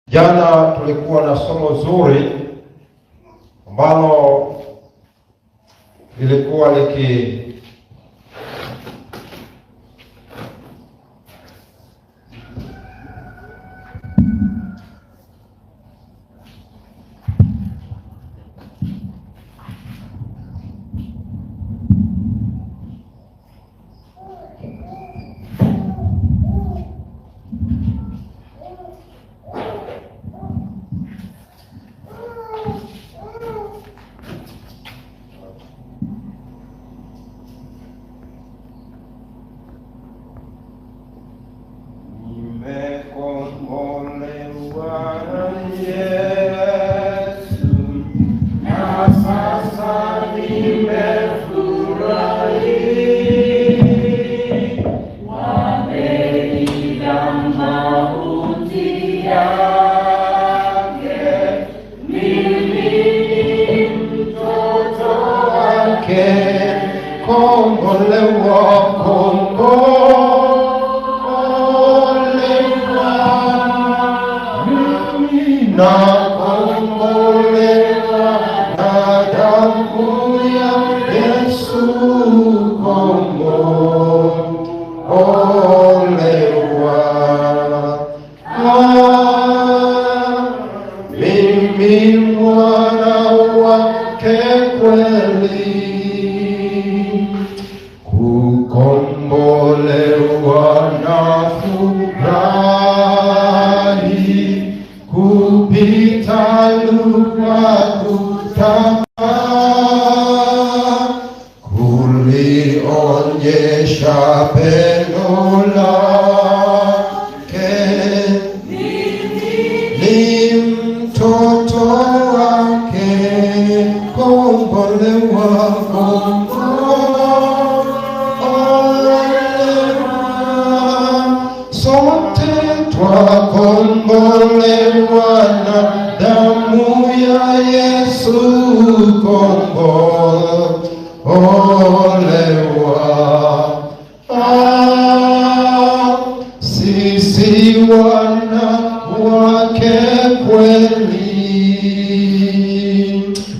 Jana tulikuwa na somo zuri ambalo lilikuwa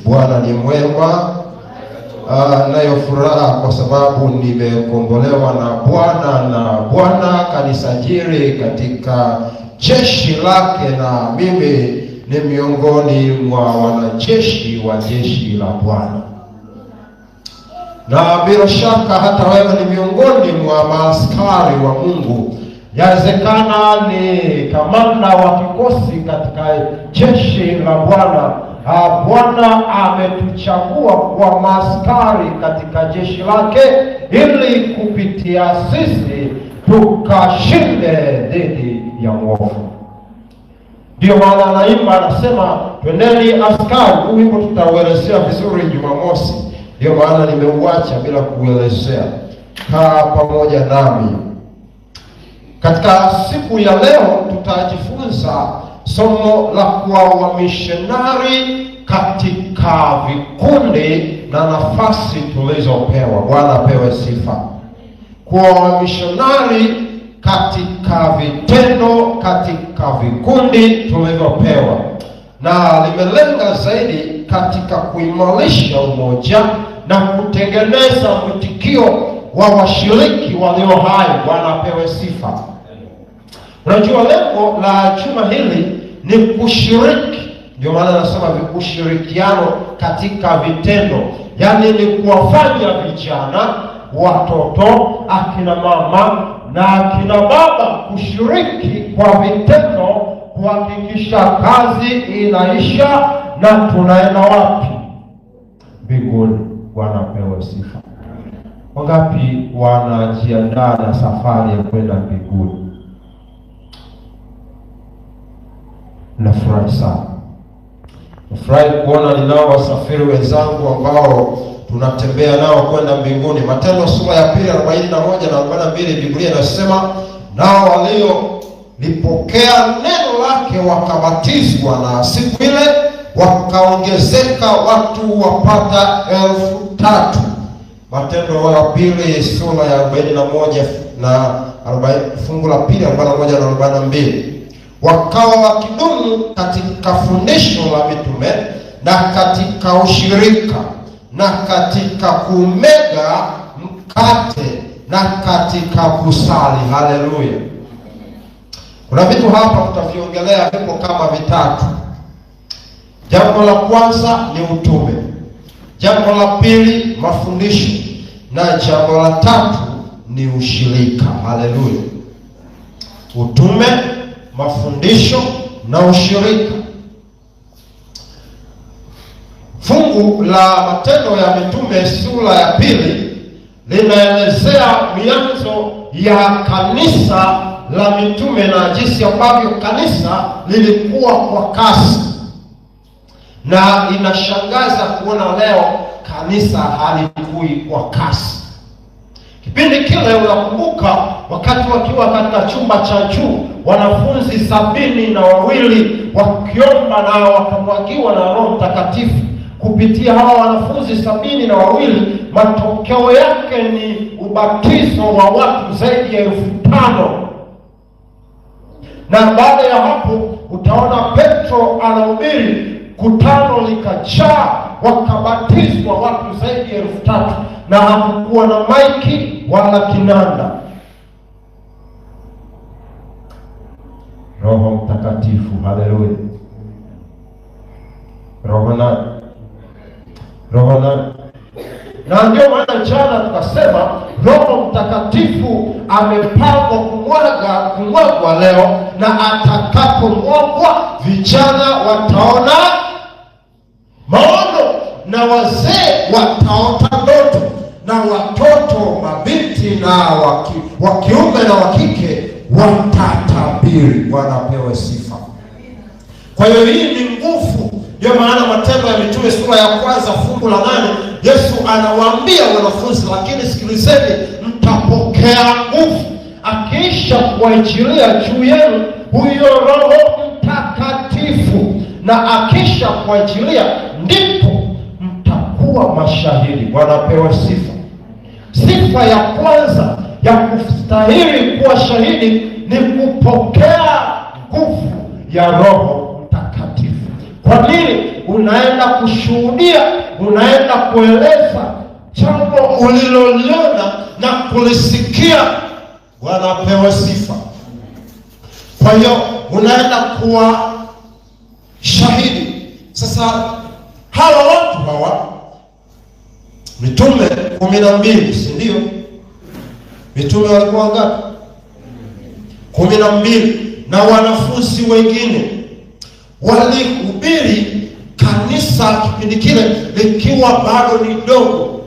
Bwana ni mwema, nayo furaha kwa sababu nimekombolewa na Bwana, na Bwana kanisajili katika jeshi lake, na mimi ni miongoni mwa wanajeshi wa jeshi la Bwana. Na bila shaka hata wewe ni miongoni mwa maaskari wa Mungu. Yawezekana ni kamanda wa kikosi katika jeshi la Bwana. Bwana ametuchagua kwa maaskari katika jeshi lake ili kupitia sisi tukashinde dhidi ya mwovu. Ndio maana anaimba, anasema twendeni askari. Huu wimbo tutauelezea vizuri Jumamosi, ndio maana nimeuacha bila kuelezea. Kaa pamoja nami. Katika siku ya leo tutajifunza somo la kuwa wamishonari katika vikundi na nafasi tulizopewa. Bwana apewe sifa. Kuwa wamishonari katika vitendo, katika vikundi tulivyopewa, na limelenga zaidi katika kuimarisha umoja na kutengeneza mwitikio wa washiriki walio hai. Bwana apewe sifa. Unajua lengo la juma hili ni kushiriki. Ndio maana nasema ushirikiano katika vitendo. Yaani ni kuwafanya vijana, watoto, akina mama na akina baba kushiriki kwa vitendo, kuhakikisha kazi inaisha na tunaenda wapi? Mbinguni. Bwana apewe sifa. Wangapi wanajiandaa na safari ya kwenda mbinguni? Nafurahi sana. Nafurahi kuona ninao wasafiri wenzangu ambao tunatembea nao kwenda mbinguni. Matendo sura ya 2:41 na 42, Biblia inasema nao waliolipokea neno lake wakabatizwa, na siku ile wakaongezeka watu wapata 3,000. Matendo ya 2 sura ya 41 na 40, fungu la 2 41 na 42. wakawa wakidumu katika fundisho la mitume na katika ushirika na katika kumega mkate na katika kusali. Haleluya. Kuna vitu hapa tutaviongelea vipo kama vitatu. Jambo la kwanza ni utume, jambo la pili mafundisho, na jambo la tatu ni ushirika. Haleluya. Utume, mafundisho na ushirika. Fungu la Matendo ya Mitume sura ya 2 linaelezea mianzo ya kanisa la mitume na jinsi ambavyo kanisa lilikuwa kwa kasi. Na inashangaza kuona leo kanisa halikui kwa kasi. Kipindi kile unakumbuka wakati wakiwa katika chumba cha juu, wanafunzi 72 wakiomba na wakamwagiwa na Roho Mtakatifu. Kupitia hawa wanafunzi 72, matokeo yake ni ubatizo wa watu zaidi ya 5,000. Na baada ya hapo utaona Petro anahubiri, kutano likajaa, wakabatizwa watu zaidi ya 3,000, na hakukuwa na maiki wala kinanda. Roho Mtakatifu. Haleluya. Roho na ndio maana jana tukasema Roho Mtakatifu amepangwa kumwagwa leo, na atakapomwagwa vijana wataona maono, na wazee wataota ndoto, na watoto, mabinti na wa kiume na wa kike watatabiri. Bwana apewe sifa. Kwa hiyo hii ni nguvu. Ndio maana Matendo ya Mitume sura ya 1 fungu la 8, Yesu anawaambia wanafunzi, lakini sikilizeni, mtapokea nguvu akiisha kuachilia juu yenu huyo Roho Mtakatifu, na akiisha kuachilia ndipo mtakuwa mashahidi. Bwana apewe sifa. Sifa ya kwanza ya kustahili kuwa shahidi ni kupokea nguvu ya Roho Mtakatifu. Kwa nini? Unaenda kushuhudia, unaenda kueleza jambo uliloliona na kulisikia. Bwana apewe sifa. Kwa hiyo unaenda kuwa shahidi. Sasa hawa watu hawa mitume 12, si ndio? Mitume walikuwa ngapi? 12, na wanafunzi wengine walihubiri kanisa kipindi kile likiwa bado ni dogo.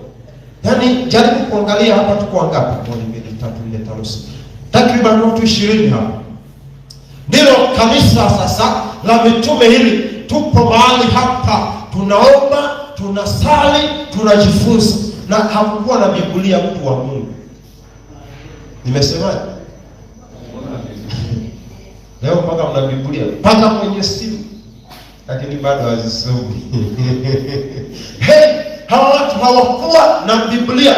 Yaani jaribu kuangalia hapa tuko wangapi? 1 2 3 4 5 6. Takriban watu 20 hapa. Ndilo kanisa sasa la mitume hili. Tupo mahali hapa, tunaomba, tunasali, tunajifunza, na hakukuwa na Biblia mtu wa Mungu. Nimesemaje? Leo mpaka mna Biblia mpaka kwenye simu, lakini bado hazisomi. Hawa watu hawakuwa na Biblia,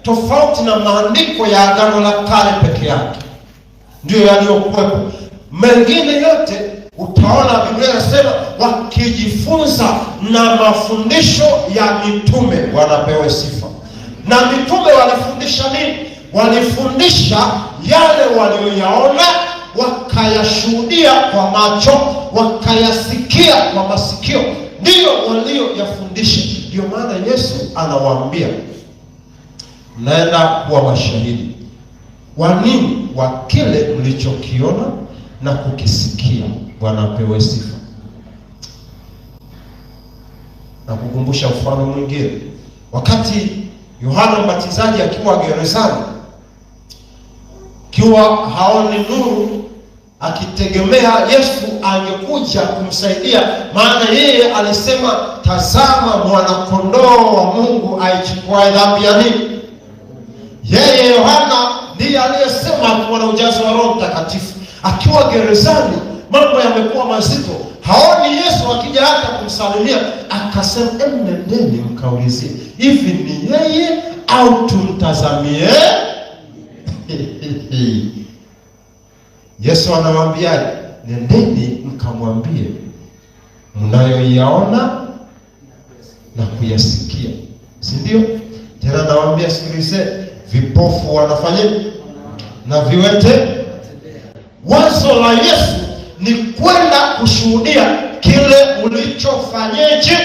tofauti na maandiko ya Agano la Kale peke yake ndio yaliyokuwepo. Mengine yote utaona Biblia inasema wakijifunza na mafundisho ya mitume. Bwana apewe sifa. Na mitume walifundisha nini? Walifundisha yale walioyaona, wakayashuhudia kwa macho, wakayasikia kwa masikio, ndiyo walioyafundisha. Ndio maana Yesu anawaambia mnaenda kuwa mashahidi. Wa nini? Wa kile mlichokiona na kukisikia. Bwana apewe sifa. Na kukumbusha mfano mwingine, wakati Yohana Mbatizaji akiwa gerezani, kiwa haoni nuru, akitegemea Yesu angekuja kumsaidia, maana yeye alisema, tazama mwana kondoo wa Mungu aichukua dhambi ya nini? Yeye Yohana ndiye aliyesema akiwa na ujazo wa Roho Mtakatifu. Akiwa gerezani, mambo yamekuwa mazito, haoni Yesu akija hata kumsalimia, akasema, nendeni mkaulizie, hivi ni yeye au tumtazamie? Yesu anawaambia, nendeni mkamwambie mnayoyaona na kuyasikia. Si ndio? Tena nawaambia, sikilize, vipofu wanafanyaje? Na viwete. Wazo la Yesu ni kwenda kushuhudia kile ulichofanyeje.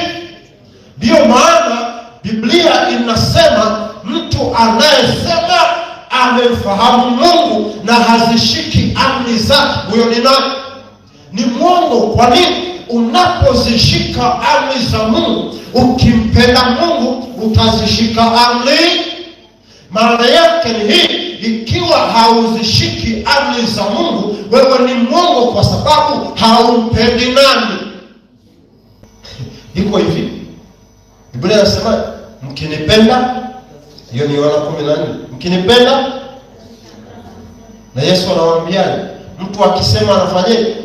Ndio maana Biblia inasema mtu anayesema amemfahamu Mungu na hazishiki amri zake, huyo ni nani? Ni mwongo. Kwa nini? Unapozishika amri za Mungu, ukimpenda Mungu, utazishika amri. Maana yake ni hii: ikiwa hauzishiki amri za Mungu, wewe ni mwongo, kwa sababu haumpendi nani? Iko hivi, Biblia inasema mkinipenda, hiyo ni Yohana 14, mkinipenda. Na Yesu anawaambia mtu akisema anafanyaje?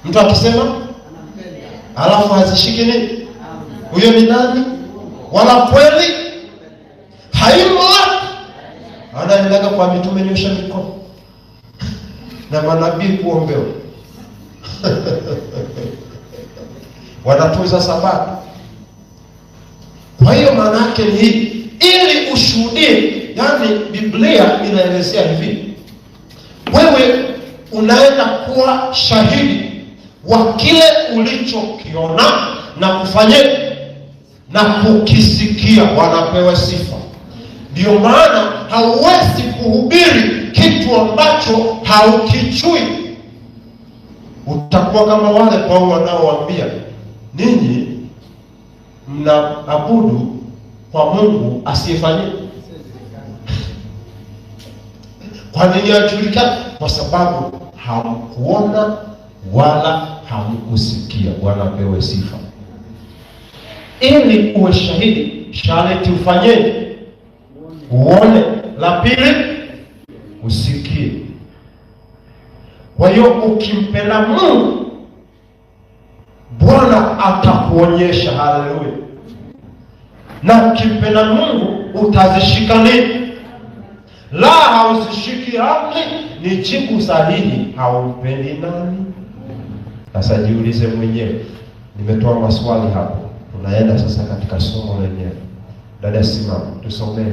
Mtu akisema anampenda alafu hazishiki nini, huyo ni nani? Wala kweli haimo. Anaendelea kwa mitume nyosha mikono na manabii kuombewa wanatunza sabato. Kwa hiyo maana yake ni hii, ili ushuhudie. Yani Biblia inaelezea hivi, wewe unaenda kuwa shahidi wa kile ulichokiona na kufanya na kukisikia. Wanapewa sifa. Ndio maana hauwezi kuhubiri kitu ambacho haukichui. Utakuwa kama wale Paulo wanaowaambia, ninyi mnaabudu kwa Mungu asiyefanyika. Kwa nini ajulikana? Kwa sababu hamkuona wala hamkusikia. Wanapewa sifa. Ili uwe shahidi, sharti ufanyeje? Uone. La pili, usikie. Kwa hiyo ukimpenda Mungu, Bwana atakuonyesha. Haleluya. Na ukimpenda Mungu utazishika nini? La hauzishiki amri, ni jibu sahihi. Haumpendi nani? Sasa jiulize mwenyewe. Nimetoa maswali hapo. Tunaenda sasa katika somo lenyewe. Dada simama, tusomee.